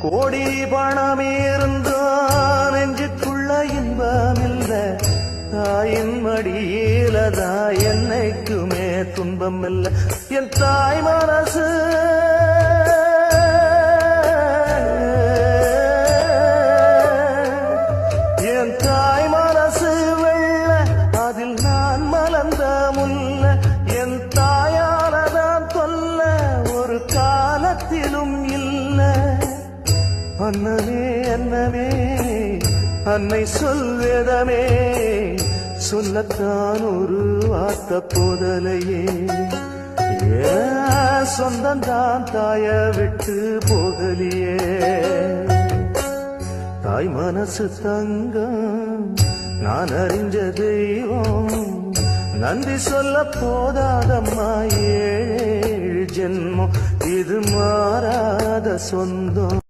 கோடி பணம் இருந்தா நெஞ்சுக்குள்ள இன்பமில்ல, தாயின் மடியிலதா என்னைக்குமே துன்பம் இல்ல. என் தாய் மனசு என் தாய் மனசு வெள்ள, அதில் நான் மலர்ந்த முல்ல. என் தாயாலதான் தொல்ல ஒரு காலத்திலும் இல்ல. அன்னமே அன்னமே அன்னை சொல்வேதமே, சொல்லத்தான் ஒரு வார்த்தை போதலையே. சொந்தந்தான் தாய விட்டு போகலியே. தாய் மனசு தங்கம் நான் அறிஞ்ச தெய்வம், நன்றி சொல்ல போதாதம்மா ஏழு ஜென்மம், இது மாறாத சொந்தம்.